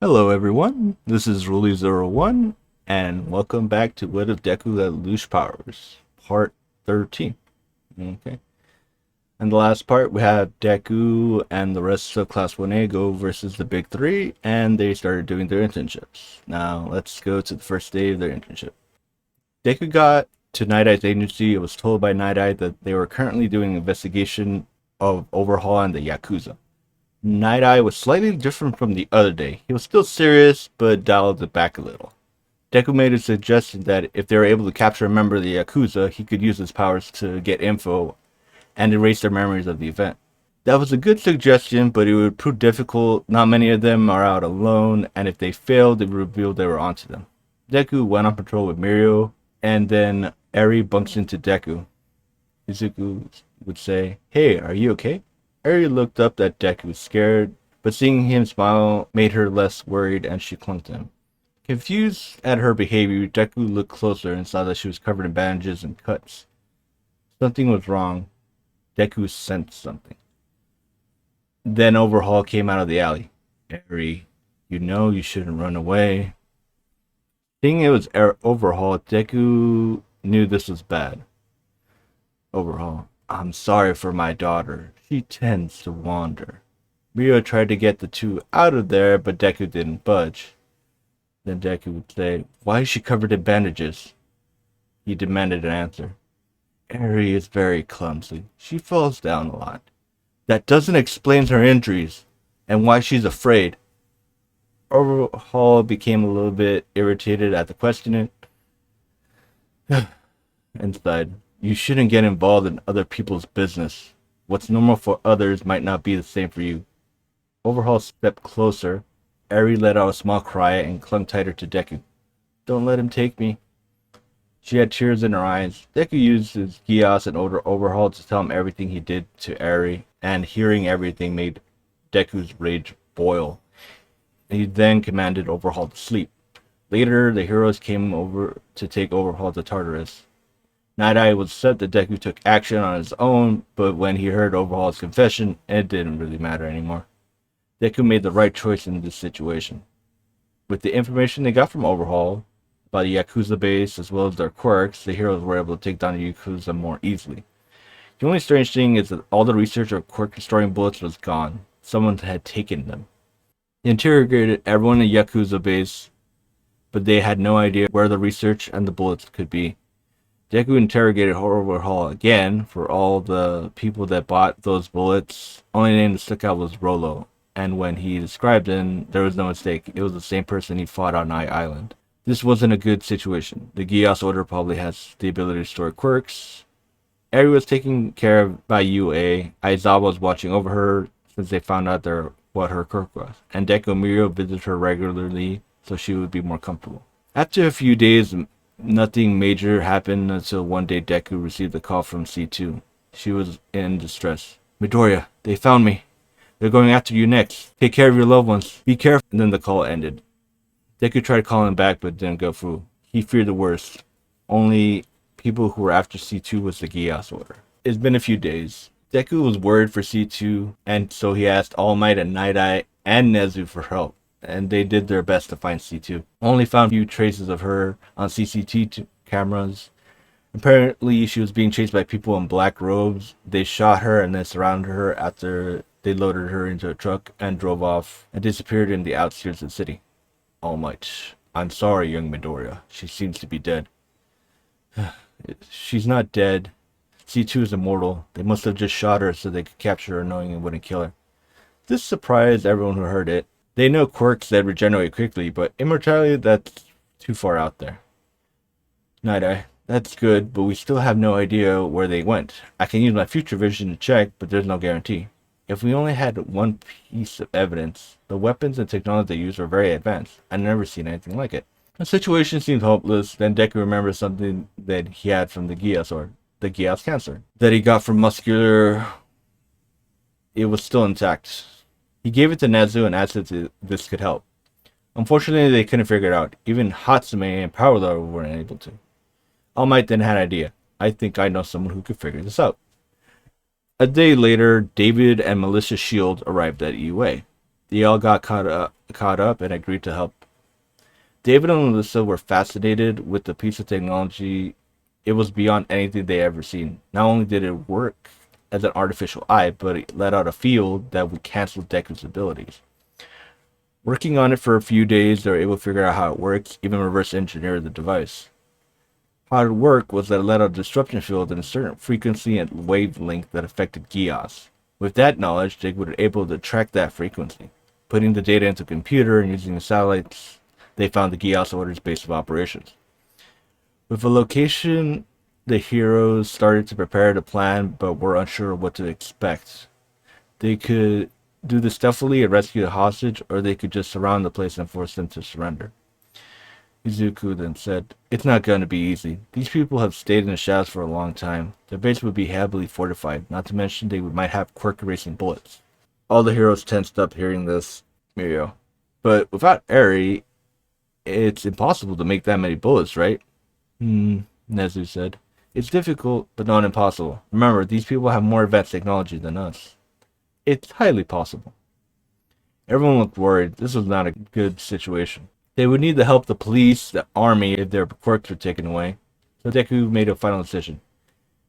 Hello everyone, this is Ruli01, and welcome back to What If Deku Had Lelouch Powers, Part 13. Okay. In the last part, we had Deku and the rest of Class 1A go versus the Big Three, and they started doing their internships. Now, let's go to the first day of their internship. Deku got to Night Eye's agency. It was told by Night Eye that they were currently doing an investigation of Overhaul and the Yakuza. Night Eye was slightly different from the other day. He was still serious, but dialed it back a little. Deku made a suggestion that if they were able to capture a member of the Yakuza, he could use his powers to get info and erase their memories of the event. That was a good suggestion, but it would prove difficult. Not many of them are out alone, and if they failed, it would reveal they were onto them. Deku went on patrol with Mirio, and then Eri bumps into Deku. Izuku would say, "Hey, are you okay?" Eri looked up at Deku, scared, but seeing him smile made her less worried, and she clung to him. Confused at her behavior, Deku looked closer and saw that she was covered in bandages and cuts. Something was wrong. Deku sensed something. Then Overhaul came out of the alley. "Eri, you know you shouldn't run away." Seeing it was Overhaul, Deku knew this was bad. Overhaul, "I'm sorry for my daughter. She tends to wander." Rio tried to get the two out of there, but Deku didn't budge. Then Deku would say, "Why is she covered in bandages?" He demanded an answer. "Eri is very clumsy. She falls down a lot. That doesn't explain her injuries and why she's afraid." Overhaul became a little bit irritated at the questioning and sighed. "You shouldn't get involved in other people's business. What's normal for others might not be the same for you." Overhaul stepped closer. Eri let out a small cry and clung tighter to Deku. "Don't let him take me." She had tears in her eyes. Deku used his Geass and Overhaul to tell him everything he did to Eri, and hearing everything made Deku's rage boil. He then commanded Overhaul to sleep. Later, the heroes came over to take Overhaul to Tartarus. Night Eye was upset that Deku took action on his own, but when he heard Overhaul's confession, it didn't really matter anymore. Deku made the right choice in this situation. With the information they got from Overhaul about the Yakuza base as well as their quirks, the heroes were able to take down the Yakuza more easily. The only strange thing is that all the research of quirk destroying bullets was gone. Someone had taken them. They interrogated everyone in the Yakuza base, but they had no idea where the research and the bullets could be. Deku interrogated Overhaul again for all the people that bought those bullets. Only name that stuck out was Rolo, and when he described him, there was no mistake. It was the same person he fought on Night Island. This wasn't a good situation. The Geass Order probably has the ability to store quirks. Eri was taken care of by UA. Aizawa was watching over her since they found out what her quirk was, and Deku and Mirio visited her regularly so she would be more comfortable. After a few days, nothing major happened until one day Deku received a call from C2. She was in distress. "Midoriya, they found me. They're going after you next. Take care of your loved ones. Be careful." And then the call ended. Deku tried calling back but didn't go through. He feared the worst. Only people who were after C2 was the Geass Order. It's been a few days. Deku was worried for C2, and so he asked All Might and Night Eye and Nezu for help, and they did their best to find C2. Only found few traces of her on CCTV cameras. Apparently, she was being chased by people in black robes. They shot her and then surrounded her after they loaded her into a truck and drove off and disappeared in the outskirts of the city. All Might, "I'm sorry, young Midoriya. She seems to be dead." "She's not dead. C2 is immortal. They must have just shot her so they could capture her knowing it wouldn't kill her." This surprised everyone who heard it. They know quirks that regenerate quickly, but immortality, that's too far out there. Night Eye, "That's good, but we still have no idea where they went. I can use my future vision to check, but there's no guarantee. If we only had one piece of evidence, the weapons and technology they used were very advanced. I've never seen anything like it." The situation seemed hopeless. Then Deku remembered something that he had from the Geass, or the Geass cancer, that he got from muscular. It was still intact. He gave it to Nezu and asked if this could help. Unfortunately, they couldn't figure it out. Even Hatsume and Power Level weren't able to. All Might then had an idea. "I think I know someone who could figure this out." A day later, David and Militia Shield arrived at UA. They all got caught up caught up and agreed to help. David and Melissa were fascinated with the piece of technology. It was beyond anything they ever seen. Not only did it work as an artificial eye, but it let out a field that would cancel Deku's abilities. Working on it for a few days, they were able to figure out how it works, even reverse engineer the device. How it worked was that it let out a disruption field in a certain frequency and wavelength that affected Gios. With that knowledge, they were able to track that frequency. Putting the data into a computer and using the satellites, they found the Gios Order's base of operations. With a location, the heroes started to prepare the plan, but were unsure of what to expect. They could do this stealthily and rescue the hostage, or they could just surround the place and force them to surrender. Izuku then said, "It's not going to be easy. These people have stayed in the shadows for a long time. Their base would be heavily fortified, not to mention they might have quirk-erasing bullets." All the heroes tensed up hearing this, Mirio. But without Eri, it's impossible to make that many bullets, right? Nezu said. "It's difficult, but not impossible. Remember, these people have more advanced technology than us. It's highly possible." Everyone looked worried. This was not a good situation. They would need to help the police, the army, if their quirks were taken away. So Deku made a final decision.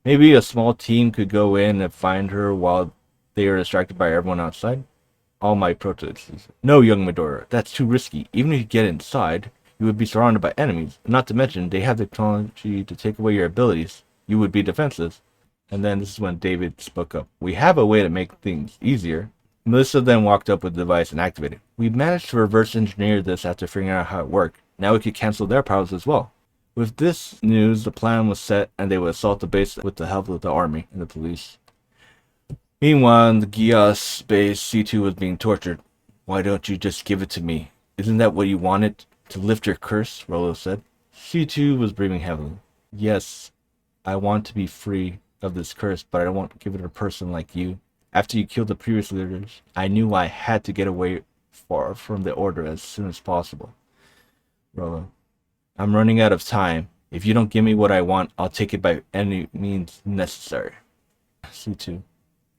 Maybe a small team could go in and find her while they are distracted by everyone outside. All Might protested. "No, young Midoriya, that's too risky. Even if you get inside, you would be surrounded by enemies. Not to mention, they have the technology to take away your abilities. You would be defenseless." And then this is when David spoke up. "We have a way to make things easier." Melissa then walked up with the device and activated it. "We managed to reverse engineer this after figuring out how it worked. Now we could cancel their powers as well." With this news, the plan was set and they would assault the base with the help of the army and the police. Meanwhile, in the Gios base, C2 was being tortured. "Why don't you just give it to me? Isn't that what you wanted? To lift your curse?" Rolo said. C2 was breathing heavily. "Yes, I want to be free of this curse, but I don't want to give it to a person like you. After you killed the previous leaders, I knew I had to get away far from the Order as soon as possible." Rolo: "I'm running out of time. If you don't give me what I want, I'll take it by any means necessary." C2: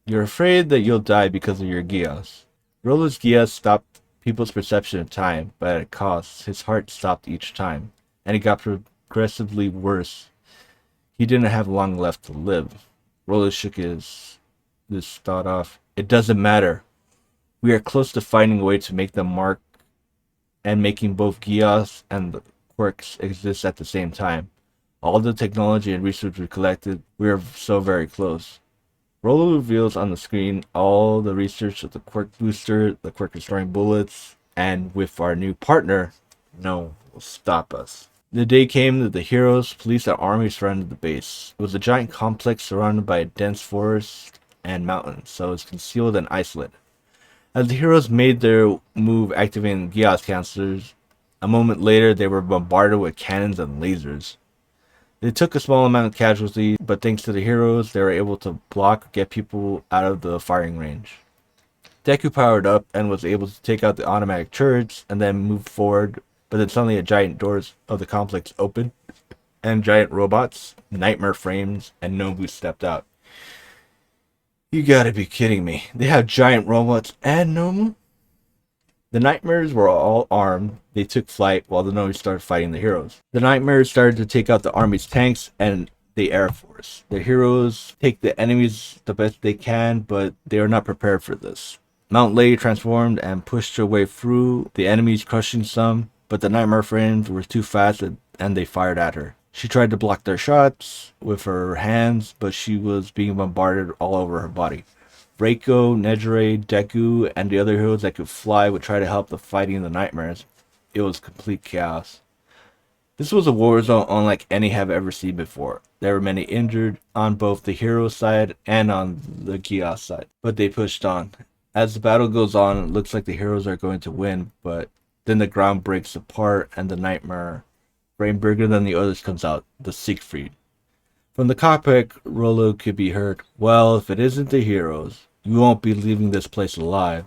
"You're afraid that you'll die because of your Gios." Rolo's Gios stopped people's perception of time, but at a cost. His heart stopped each time, and it got progressively worse. He didn't have long left to live. Rolo shook this thought off. "It doesn't matter. We are close to finding a way to make them mark and making both Gios and the quirks exist at the same time. All the technology and research we collected, we are so very close." Rolo reveals on the screen all the research of the quirk booster, the quirk restoring bullets, and with our new partner, no one will stop us. The day came that the heroes, police, and army surrounded the base. It was a giant complex surrounded by a dense forest and mountains, so it was concealed and isolated. As the heroes made their move activating the Gios cancelers, a moment later they were bombarded with cannons and lasers. They took a small amount of casualties, but thanks to the heroes, they were able to block or get people out of the firing range. Deku powered up and was able to take out the automatic turrets and then move forward, but then suddenly the giant doors of the complex opened, and giant robots, nightmare frames, and Nobu stepped out. "You gotta be kidding me. They have giant robots and Nobu?" The Nightmares were all armed. They took flight while the Nobu started fighting the heroes. The Nightmares started to take out the army's tanks and the air force. The heroes take the enemies the best they can, but they are not prepared for this. Mount Lei transformed and pushed her way through the enemies, crushing some, but the Nightmare frames were too fast and they fired at her. She tried to block their shots with her hands, but she was being bombarded all over her body. Reiko, Nejire, Deku, and the other heroes that could fly would try to help the fighting the Nightmares. It was complete chaos. This was a war zone unlike any have ever seen before. There were many injured on both the hero side and on the Gios side, but they pushed on. As the battle goes on, it looks like the heroes are going to win, but then the ground breaks apart and the Nightmare frame bigger than the others comes out, the Siegfried. From the cockpit, Rolo could be heard, "Well, if it isn't the heroes, you won't be leaving this place alive."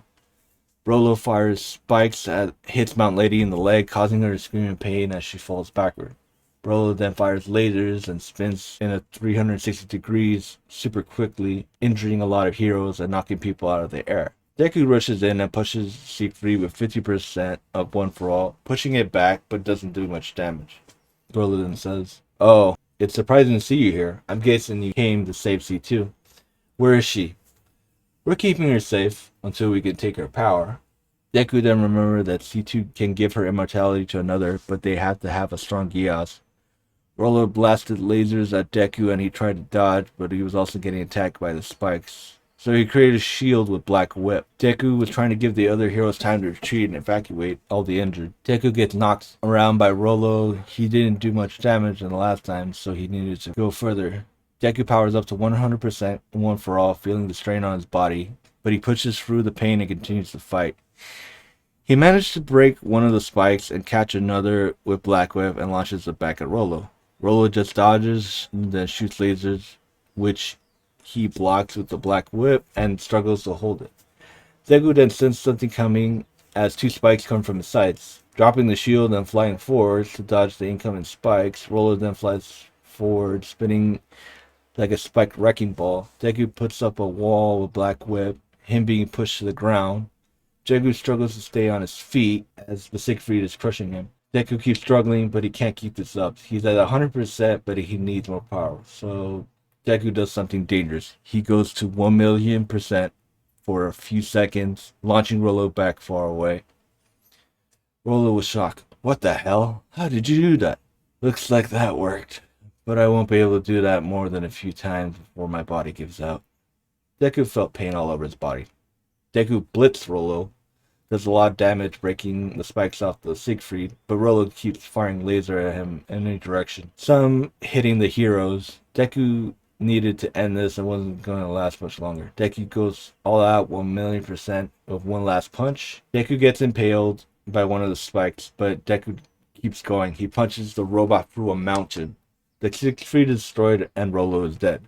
Rolo fires spikes that hits Mount Lady in the leg, causing her to scream in pain as she falls backward. Rolo then fires lasers and spins in a 360 degrees super quickly, injuring a lot of heroes and knocking people out of the air. Deku rushes in and pushes Siegfried with 50% of One for All, pushing it back but doesn't do much damage. Rolo then says, "Oh, it's surprising to see you here. I'm guessing you came to save C2. Where is she?" "We're keeping her safe until we can take her power." Deku then remembered that C2 can give her immortality to another, but they have to have a strong Geass. Rolo blasted lasers at Deku and he tried to dodge, but he was also getting attacked by the spikes. So he created a shield with Black Whip. Deku was trying to give the other heroes time to retreat and evacuate all the injured. Deku gets knocked around by Rolo. He didn't do much damage in the last time, so he needed to go further. Deku powers up to 100% One for All, feeling the strain on his body, but he pushes through the pain and continues to fight. He managed to break one of the spikes and catch another with Black Whip and launches it back at Rolo. Rolo just dodges and then shoots lasers, which he blocks with the Black Whip and struggles to hold it. Deku then senses something coming as two spikes come from his sides. Dropping the shield and flying forwards to dodge the incoming spikes, Rolo then flies forward, spinning like a spiked wrecking ball. Deku puts up a wall with Black Whip, him being pushed to the ground. Deku struggles to stay on his feet as the Siegfried is crushing him. Deku keeps struggling, but he can't keep this up. He's at 100%, but he needs more power. So Deku does something dangerous. He goes to 1,000,000% for a few seconds, launching Rolo back far away. Rolo was shocked. "What the hell? How did you do that?" "Looks like that worked, but I won't be able to do that more than a few times before my body gives out." Deku felt pain all over his body. Deku blitzed Rolo, does a lot of damage, breaking the spikes off the Siegfried, but Rolo keeps firing laser at him in any direction, some hitting the heroes. Deku needed to end this and wasn't going to last much longer. Deku goes all out 1,000,000% with one last punch. Deku gets impaled by one of the spikes, but Deku keeps going. He punches the robot through a mountain. The Siegfried is destroyed and Rolo is dead.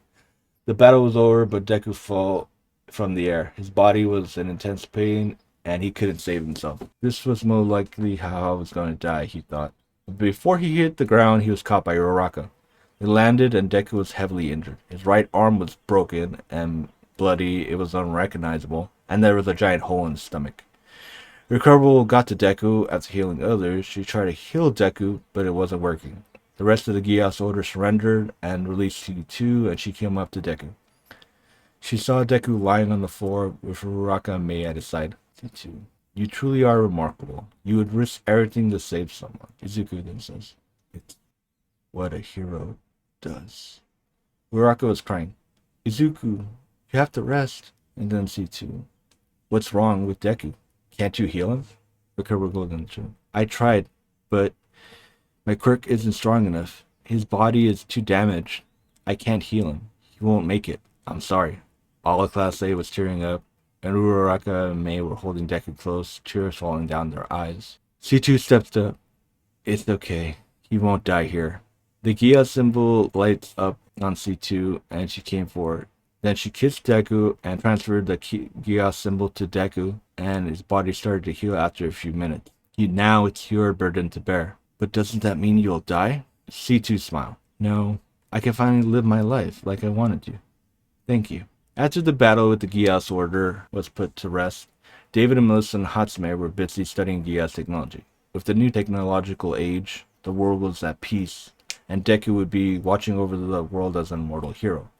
The battle was over, but Deku fell from the air. His body was in intense pain and he couldn't save himself. This was more likely how I was going to die, he thought. Before he hit the ground, he was caught by Uraraka. They landed and Deku was heavily injured. His right arm was broken and bloody, it was unrecognizable, and there was a giant hole in his stomach. Recoverable got to Deku after healing others. She tried to heal Deku, but it wasn't working. The rest of the Geass Order surrendered and released C2, and she came up to Deku. She saw Deku lying on the floor with Uraraka and Mei at his side. C2. "You truly are remarkable. You would risk everything to save someone," Izuku then says. "It's what a hero does." Uraraka was crying. "Izuku, you have to rest." And then C2. "What's wrong with Deku? Can't you heal him?" Uraraka then said, "I tried, but my quirk isn't strong enough. His body is too damaged. I can't heal him. He won't make it. I'm sorry." All of Class A was tearing up, and Uraraka and Mei were holding Deku close, tears falling down their eyes. C2 stepped up. "It's okay. He won't die here." The Gia symbol lights up on C2, and she came forward. Then she kissed Deku and transferred the Gia symbol to Deku, and his body started to heal after a few minutes. "Now it's your burden to bear." "But doesn't that mean you'll die?" C2 smiled. "No, I can finally live my life like I wanted to. Thank you." After the battle with the Geass Order was put to rest, David and Melissa and Hatsume were busy studying Geass technology. With the new technological age, the world was at peace, and Deku would be watching over the world as an immortal hero.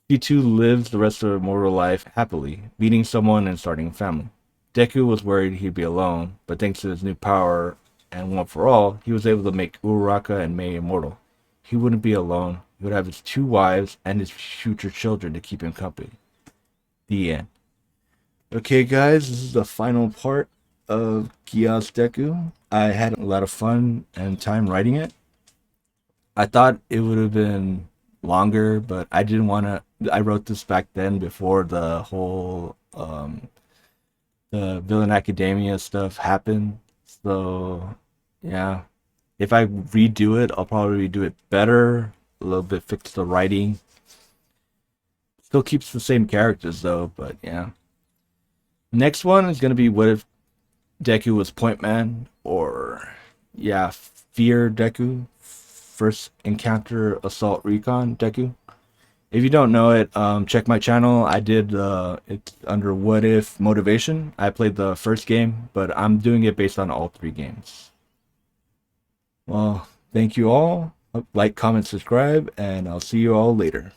C2 lives the rest of her mortal life happily, meeting someone and starting a family. Deku was worried he'd be alone, but thanks to his new power and One for All, he was able to make Uraraka and Mei immortal. He wouldn't be alone. He would have his 2 wives and his future children to keep him company. The end. Okay, guys, this is the final part of Geass Deku. I had a lot of fun and time writing it. I thought it would have been longer, but I didn't want to. I wrote this back then before the whole the Villain Academia stuff happened. So, yeah. If I redo it, I'll probably redo it better, a little bit fix the writing. Still keeps the same characters though, but yeah. Next one is gonna be what if Deku was Point Man, or yeah, Fear Deku, First Encounter Assault Recon Deku. If you don't know it, check my channel. I did it's under What If Motivation. I played the first game, but I'm doing it based on all three games. Well, thank you all. Like, comment, subscribe, and I'll see you all later.